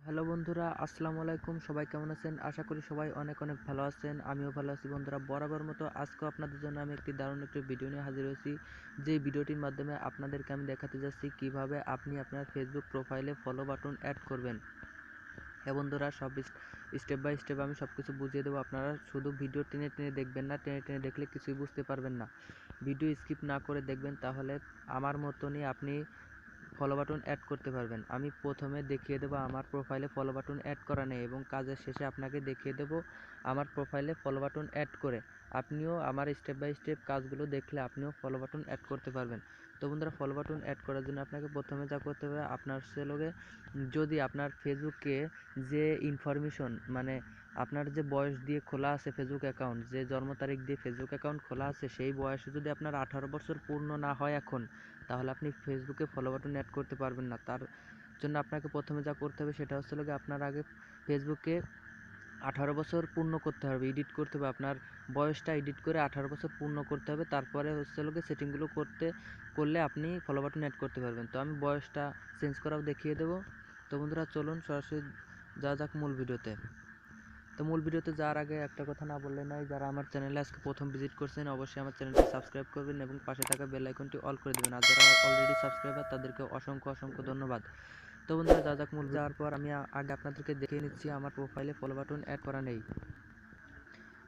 Hello বন্ধুরা, আসসালামু আলাইকুম। সবাই কেমন আছেন? আশা করি সবাই অনেক অনেক ভালো আছেন। আমিও ভালো আছি বন্ধুরা। বরাবর মতো আজকেও আপনাদের জন্য আমি একটি দারুণ একটি ভিডিও নিয়ে হাজির হয়েছি। যে ভিডিওটির মাধ্যমে আপনাদেরকে আমি দেখাতে যাচ্ছি কিভাবে আপনি আপনার ফেসবুক প্রোফাইলে ফলো বাটন অ্যাড করবেন। হ্যাঁ বন্ধুরা, সব স্টেপ বাই স্টেপ আমি সব কিছু বুঝিয়ে দেবো। আপনারা শুধু ভিডিও টেনে টেনে দেখবেন না, টেনে টেনে দেখলে কিছুই বুঝতে পারবেন না। ভিডিও স্কিপ না করে দেখবেন, তাহলে আমার মতনই আপনি ফলো বাটন অ্যাড করতে পারবেন। আমি প্রথমে দেখিয়ে দেবো আমার প্রোফাইলে ফলো বাটন অ্যাড করা নেই, এবং কাজের শেষে আপনাকে দেখিয়ে দেবো আমার প্রোফাইলে ফলো বাটন অ্যাড করে আপনিও আমার স্টেপ বাই স্টেপ কাজগুলো দেখলে আপনিও ফলো বাটন অ্যাড করতে পারবেন। তো বন্ধুরা, ফলো বাটন অ্যাড করার জন্য আপনাকে প্রথমে যা করতে হবে, আপনার সেলগে যদি আপনার ফেসবুকে যে ইনফরমেশন, মানে আপনার যে বয়স দিয়ে খোলা আছে ফেসবুক অ্যাকাউন্ট, যে জন্ম তারিখ দিয়ে ফেসবুক অ্যাকাউন্ট খোলা আছে, সেই বয়সে যদি আপনার 18 বছর পূর্ণ না হয় এখন, তাহলে আপনি ফেসবুকে ফলো বাটন অ্যাড করতে পারবেন না। তার জন্য আপনাকে প্রথমে যা করতে হবে সেটা হচ্ছে আপনার আগে ফেসবুকে 18 বছর পূর্ণ করতে হবে, এডিট করতে হবে, আপনার বয়সটা এডিট করে 18 বছর পূর্ণ করতে হবে। তারপরে হচ্ছে সেটিংগুলো করলে আপনি ফলো বাটন অ্যাড করতে পারবেন। তো আমি বয়সটা চেঞ্জ করাও দেখিয়ে দেবো। তো বন্ধুরা, চলুন সরাসরি যাওয়া যাক মূল ভিডিওতে। তো মূল ভিডিওতে যাওয়ার আগে একটা কথা না বললে নয়, যারা আমার চ্যানেলে আজকে প্রথম ভিজিট করছেন অবশ্যই আমার চ্যানেলটি সাবস্ক্রাইব করবেন এবং পাশে থাকা বেল আইকনটি অল করে দেবেন। আর যারা অলরেডি সাবস্ক্রাইবার তাদেরকে অসংখ্য অসংখ্য ধন্যবাদ। তো বন্ধুরা, যাওয়া যাক মূল যাওয়ার পর আমি আগে আপনাদেরকে দেখিয়ে নিচ্ছি আমার প্রোফাইলে ফলো বাটন অ্যাড করা নেই।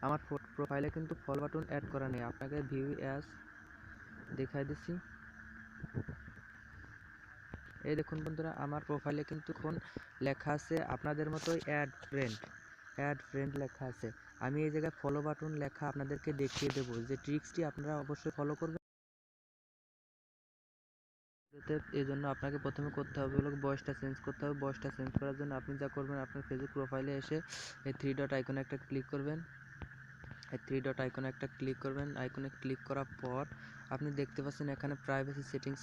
আমার প্রোফাইলে কিন্তু ফলো বাটন অ্যাড করা নেই। আপনাকে ভিউ অ্যাজ দেখাই দিচ্ছি। এই দেখুন বন্ধুরা, আমার প্রোফাইলে কিন্তু এখন লেখা আছে আপনাদের মতোই অ্যাড ফ্রেন্ড লেখা আছে। আমি এই জায়গায় ফলো বাটন লেখা আপনাদেরকে দেখিয়ে দেবো, যে ট্রিক্সটি আপনারা অবশ্যই ফলো করবেন। এই জন্য আপনাকে প্রথমে করতে হবে বয়সটা চেঞ্জ করতে হবে। বয়সটা চেঞ্জ করার জন্য আপনি যা করবেন, আপনার ফেসবুক প্রোফাইলে এসে এই থ্রি ডট আইকনে একটা ক্লিক করবেন। এই থ্রি ডট আইকনে একটা ক্লিক করবেন। আইকনে ক্লিক করার পর আপনি দেখতে পাচ্ছেন এখানে privacy settings,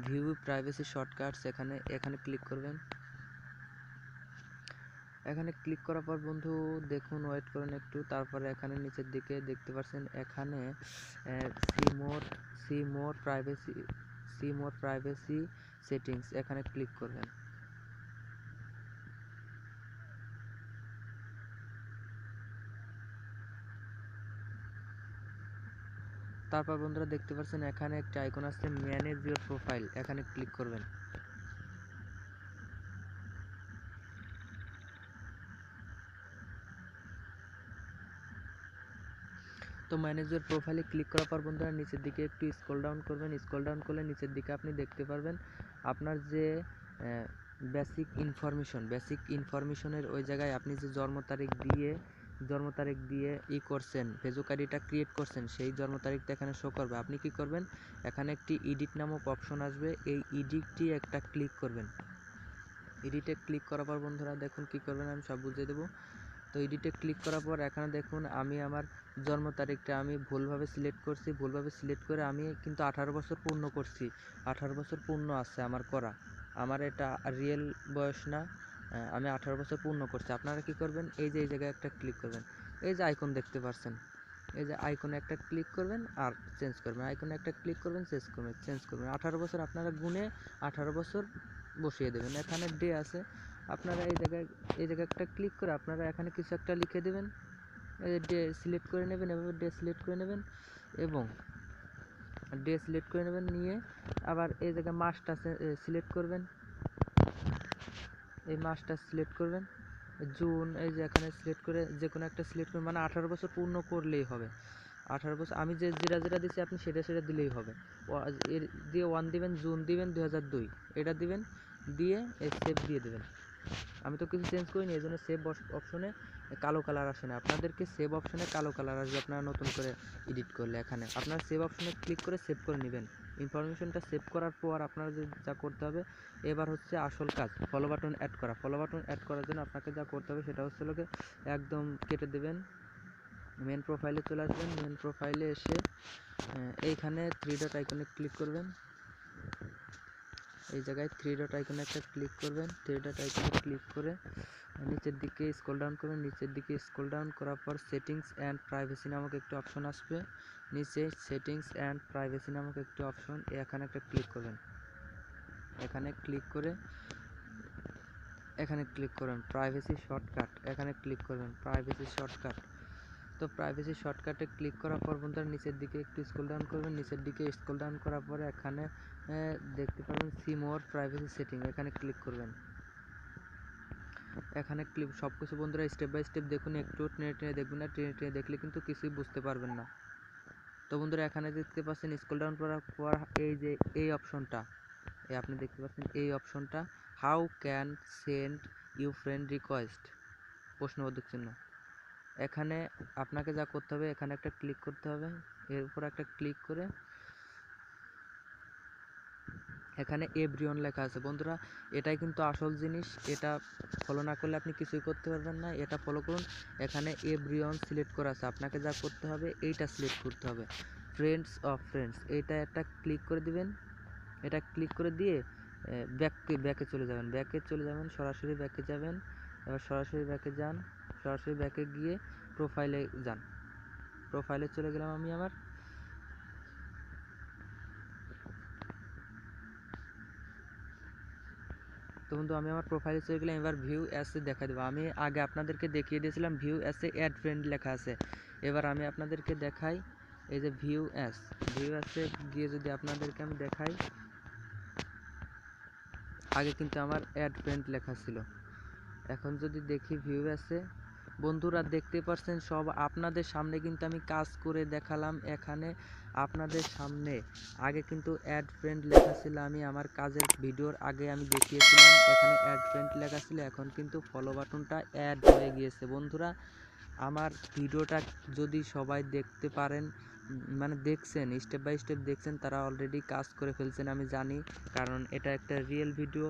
view privacy shortcuts, এখানে ক্লিক করবেন। এখানে ক্লিক করার পর বন্ধু দেখুন, ওয়েট করুন একটু। তারপরে এখানে নিচের দিকে দেখতে পাচ্ছেন এখানে সি মোর প্রাইভেসি সেটিংস, এখানে ক্লিক করবেন। তারপর বন্ধুরা দেখতে পাচ্ছেন এখানে একটা আইকন আছে ম্যানেজ ইউর প্রোফাইল, এখানে ক্লিক করবেন। তো ম্যানেজার প্রোফাইলে ক্লিক করার পর বন্ধুরা নিচের দিকে একটু স্ক্রল ডাউন করবেন। স্ক্রল ডাউন করলে নিচের দিকে আপনি দেখতে পারবেন আপনার যে বেসিক ইনফরমেশনের ওই জায়গায় আপনি যে জন্ম তারিখ দিয়ে করছেন, ফেসবুক আইডিটা ক্রিয়েট করছেন, সেই জন্ম তারিখটা এখানে শো করবে। আপনি কি করবেন, এখানে একটি এডিট নামক অপশন আসবে, এই এডিটটি একটা ক্লিক করবেন। এডিটে ক্লিক করার পর বন্ধুরা দেখুন কি করবেন, আমি সব বুঝিয়ে দেবো। তো এডিটে ক্লিক করার পর এখানে দেখুন আমি আমার জন্ম তারিখটা আমি ভুলভাবে সিলেক্ট করছি। ভুলভাবে সিলেক্ট করে আমি কিন্তু 18 বছর পূর্ণ করছি। 18 বছর পূর্ণ আছে আমার করা, আমার এটা রিয়েল বয়স না। আমি 18 বছর পূর্ণ করছি। আপনারা কি করবেন, এই জায়গায় একটা ক্লিক করবেন। এই যে আইকন দেখতে পাচ্ছেন, এই যে আইকনে একটা ক্লিক করবেন আর চেঞ্জ করবেন। আইকনে একটা ক্লিক করবেন, চেঞ্জ করবেন। 18 বছর আপনারা গুনে 18 বছর বসিয়ে দেবেন। এখানে ডে আছে, আপনারা এই জায়গায় একটা ক্লিক করে আপনারা এখানে কিছু একটা লিখে দেবেন। এই ডে সিলেক্ট করে নেবেন, এভাবে ডে সিলেক্ট করে নেবেন এবং নিয়ে আবার এই জায়গায় মাসটা সিলেক্ট করবেন। এই মাসটা সিলেক্ট করবেন, জুন, এই যে এখানে সিলেক্ট করে যে কোনো একটা সিলেক্ট করবেন, মানে 18 বছর পূর্ণ করলেই হবে। 18 বছর আমি যে যেটা দিচ্ছি আপনি সেটা দিলেই হবে। এর দিয়ে 1 দিবেন, জুন দিবেন 2002, এটা দিবেন, দিয়ে এই সেভ দিয়ে দেবেন। আমি তো কিছু চেঞ্জ করিনি, এই জন্য সেভ অপশনে কালো কালার আসে না। আপনাদেরকে সেভ অপশনে কালো কালার আসবে আপনারা নতুন করে এডিট করলে। এখানে আপনারা সেভ অপশনে ক্লিক করে সেভ করে নেবেন। ইনফরমেশনটা সেভ করার পর আপনারা যা করতে হবে, এবার হচ্ছে আসল কাজ, ফলো বাটন অ্যাড করা। ফলো বাটন অ্যাড করার জন্য আপনাকে যা করতে হবে সেটা হচ্ছে একদম কেটে দেবেন, মেন প্রোফাইলে চলে আসবেন। মেন প্রোফাইলে এসে এইখানে থ্রি ডট আইকনে ক্লিক করবেন। এই জায়গায় থ্রি ডট আইকনে একটা ক্লিক করবেন। থ্রি ডট আইকনে ক্লিক করে নিচের দিকে স্ক্রল ডাউন করবেন। নিচের দিকে স্ক্রল ডাউন করার পর সেটিংস অ্যান্ড প্রাইভেসি নামক একটি অপশন আসবে। নিচে সেটিংস অ্যান্ড প্রাইভেসি নামক একটি অপশন, এখানে একটা ক্লিক করবেন। এখানে ক্লিক করে এখানে ক্লিক করবেন প্রাইভেসি শর্টকাট, এখানে ক্লিক করবেন প্রাইভেসি শর্টকাট। তো প্রাইভেসি শর্টকাটে ক্লিক করার পর বন্ধুরা নিচের দিকে একটু স্ক্রল ডাউন করবেন, নিচের দিকে স্ক্রল ডাউন করার পরে এখানে দেখতে পাবেন সি মোর প্রাইভেসি সেটিং, এখানে ক্লিক করবেন। এখানে ক্লিক সব কিছু বন্ধুরা স্টেপ বাই স্টেপ দেখুন, একটু টেনে টেনে দেখবেন না, টেনে টেনে দেখলে কিন্তু কিছুই বুঝতে পারবেন না। তো বন্ধুরা এখানে দেখতে পাচ্ছেন স্ক্রল ডাউন করার পর এই যে এই অপশনটা, আপনি দেখতে পাচ্ছেন এই অপশনটা how can send you friend request প্রশ্নবোধক চিহ্ন। এখানে আপনাকে যা করতে হবে, এখানে একটা ক্লিক করতে হবে, এর উপর একটা ক্লিক করে এখানে এভরিওয়ান লেখা আছে বন্ধুরা, এটাই কিন্তু আসল জিনিস। এটা ফলো না করলে আপনি কিছুই করতে পারবেন না, এটা ফলো করুন। এখানে এভরিওয়ান সিলেক্ট করা আছে, আপনাকে যা করতে হবে এইটা সিলেক্ট করতে হবে, ফ্রেন্ডস অফ ফ্রেন্ডস, এইটা একটা ক্লিক করে দিবেন। এটা ক্লিক করে দিয়ে ব্যাকে চলে যাবেন, সরাসরি ব্যাকে যাবেন। এবার সরাসরি ব্যাকে যান, সরাসরি ব্যাকে গিয়ে প্রোফাইলে যান। প্রোফাইলে চলে গেলাম আমি আমার। তো বন্ধু আমি আমার প্রোফাইলে চলে গেলাম, এবার ভিউ অ্যাসে দেখা দেবো। আমি আগে আপনাদেরকে দেখিয়ে দিয়েছিলাম ভিউ অ্যাসে অ্যাড ফ্রেন্ড লেখা আছে, এবার আমি আপনাদেরকে দেখাই এই যে ভিউ অ্যাসে গিয়ে যদি আপনাদেরকে আমি দেখাই, আগে কিন্তু আমার অ্যাড ফ্রেন্ড লেখা ছিল, এখন যদি দেখি ভিউ অ্যাসে বন্ধুরা দেখতে পাচ্ছেন সব আপনাদের সামনে কিন্তু আমি কাজ করে দেখালাম। এখানে আপনাদের সামনে আগে কিন্তু অ্যাড ফ্রেন্ড লেখা ছিল, আমি আমার কাজের ভিডিওর আগে আমি দেখিয়েছিলাম এখানে অ্যাড ফ্রেন্ড লেখা ছিল, এখন কিন্তু ফলো বাটনটা অ্যাড হয়ে গিয়েছে। বন্ধুরা আমার ভিডিওটা যদি সবাই দেখতে পারেন, মানে দেখছেন স্টেপ বাই স্টেপ দেখছেন, তারা অলরেডি কাজ করে ফেলছেন আমি জানি, কারণ এটা একটা রিয়েল ভিডিও।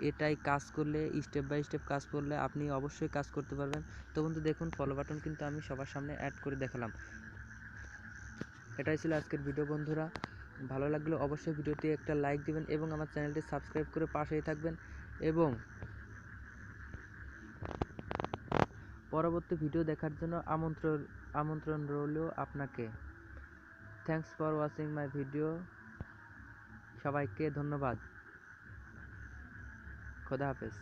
এটাই কাজ করলে, স্টেপ বাই স্টেপ কাজ করলে আপনি অবশ্যই কাজ করতে পারবেন। তো বন্ধু দেখুন ফলো বাটন কিন্তু আমি সবার সামনে অ্যাড করে দেখালাম। এটাই ছিল আজকের ভিডিও বন্ধুরা, ভালো লাগলে অবশ্যই ভিডিওতে একটা লাইক দিবেন এবং আমার চ্যানেলটি সাবস্ক্রাইব করে পাশেই থাকবেন, এবং পরবর্তী ভিডিও দেখার জন্য আমন্ত্রণ রইল আপনাকে। Thanks for watching my video, সবাইকে ধন্যবাদ, খোদা হাফেজ।